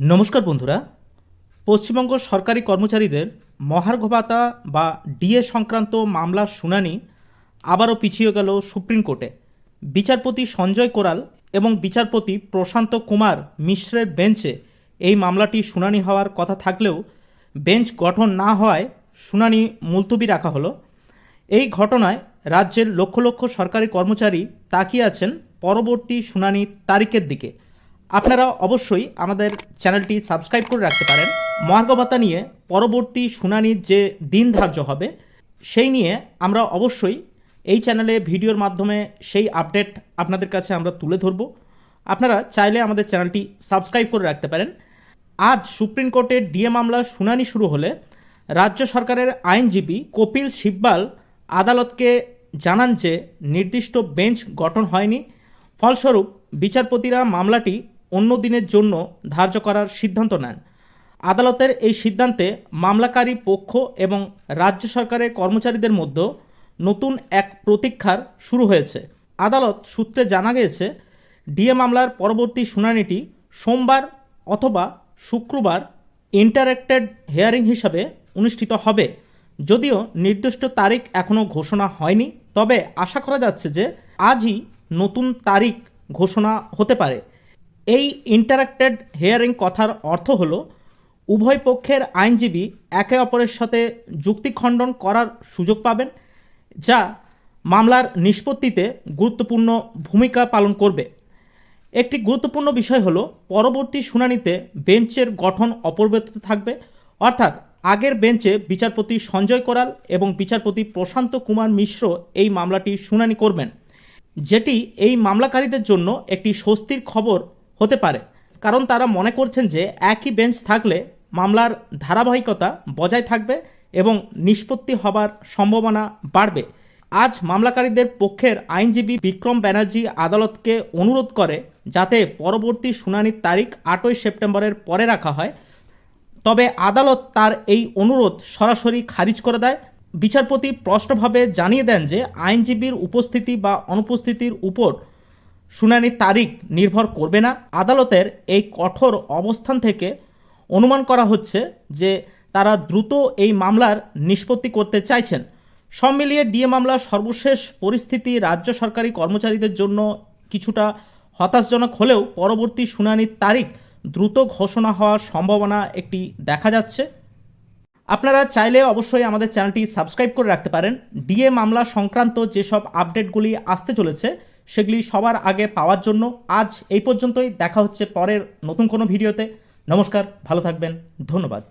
নমস্কার বন্ধুরা। পশ্চিমবঙ্গ সরকারি কর্মচারীদের মহার্ঘ ভাতা বা ডিএ সংক্রান্ত মামলার শুনানি আবারও পিছিয়ে গেল সুপ্রিম কোর্টে। বিচারপতি সঞ্জয় কোরাল এবং বিচারপতি প্রশান্ত কুমার মিশ্রের বেঞ্চে এই মামলাটি শুনানি হওয়ার কথা থাকলেও বেঞ্চ গঠন না হওয়ায় শুনানি মুলতবি রাখা হলো। এই ঘটনায় রাজ্যের লক্ষ লক্ষ সরকারি কর্মচারী তাকিয়ে আছেন পরবর্তী শুনানির তারিখের দিকে। আপনারা অবশ্যই আমাদের চ্যানেলটি সাবস্ক্রাইব করে রাখতে পারেন। মহার্ঘ ভাতা নিয়ে পরবর্তী শুনানির যে দিন ধার্য হবে সেই নিয়ে আমরা অবশ্যই এই চ্যানেলে ভিডিওর মাধ্যমে সেই আপডেট আপনাদের কাছে আমরা তুলে ধরব। আপনারা চাইলে আমাদের চ্যানেলটি সাবস্ক্রাইব করে রাখতে পারেন। আজ সুপ্রিম কোর্টের ডিএ মামলার শুনানি শুরু হলে রাজ্য সরকারের আইনজীবী কপিল সিব্বাল আদালতকে জানান যে নির্দিষ্ট বেঞ্চ গঠন হয়নি, ফলস্বরূপ বিচারপতিরা মামলাটি অন্য দিনের জন্য ধার্য করার সিদ্ধান্ত নেন। আদালতের এই সিদ্ধান্তে মামলাকারী পক্ষ এবং রাজ্য সরকারের কর্মচারীদের মধ্যে নতুন এক প্রতীক্ষার শুরু হয়েছে। আদালত সূত্রে জানা গিয়েছে ডিএ মামলার পরবর্তী শুনানিটি সোমবার অথবা শুক্রবার ইন্টারেক্টেড হিয়ারিং হিসাবে অনুষ্ঠিত হবে। যদিও নির্দিষ্ট তারিখ এখনও ঘোষণা হয়নি, তবে আশা করা যাচ্ছে যে আজই নতুন তারিখ ঘোষণা হতে পারে। এই ইন্টারেক্টেড হিয়ারিং কথার অর্থ হলো উভয় পক্ষের আইনজীবী একে অপরের সাথে যুক্তি খণ্ডন করার সুযোগ পাবেন, যা মামলার নিষ্পত্তিতে গুরুত্বপূর্ণ ভূমিকা পালন করবে। একটি গুরুত্বপূর্ণ বিষয় হলো পরবর্তী শুনানিতে বেঞ্চের গঠন অপরিবর্তিত থাকবে, অর্থাৎ আগের বেঞ্চে বিচারপতি সঞ্জয় কোরাল এবং বিচারপতি প্রশান্ত কুমার মিশ্র এই মামলাটি শুনানি করবেন, যেটি এই মামলাকারীদের জন্য একটি স্বস্তির খবর হতে পারে, কারণ তারা মনে করছেন যে একই বেঞ্চ থাকলে মামলার ধারাবাহিকতা বজায় থাকবে এবং নিষ্পত্তি হবার সম্ভাবনা বাড়বে। আজ মামলাকারীদের পক্ষের আইনজীবী বিক্রম ব্যানার্জি আদালতকে অনুরোধ করে যাতে পরবর্তী শুনানির তারিখ 8ই সেপ্টেম্বরের পরে রাখা হয়, তবে আদালত তার এই অনুরোধ সরাসরি খারিজ করে দেয়। বিচারপতি স্পষ্টভাবে জানিয়ে দেন যে আইনজীবীর উপস্থিতি বা অনুপস্থিতির উপর শুনানির তারিখ নির্ভর করবে না। আদালতের এই কঠোর অবস্থান থেকে অনুমান করা হচ্ছে যে তারা দ্রুত এই মামলার নিষ্পত্তি করতে চাইছেন। সব মিলিয়ে ডিএ মামলার সর্বশেষ পরিস্থিতি রাজ্য সরকারি কর্মচারীদের জন্য কিছুটা হতাশজনক হলেও পরবর্তী শুনানির তারিখ দ্রুত ঘোষণা হওয়ার সম্ভাবনা একটি দেখা যাচ্ছে। আপনারা চাইলে অবশ্যই আমাদের চ্যানেলটি সাবস্ক্রাইব করে রাখতে পারেন। ডিএ মামলা সংক্রান্ত যেসব আপডেটগুলি আসতে চলেছে সেগুলি সবার আগে পাওয়ার জন্য। আজ এই পর্যন্তই, দেখা হচ্ছে পরের নতুন কোনো ভিডিওতে। নমস্কার, ভালো থাকবেন, ধন্যবাদ।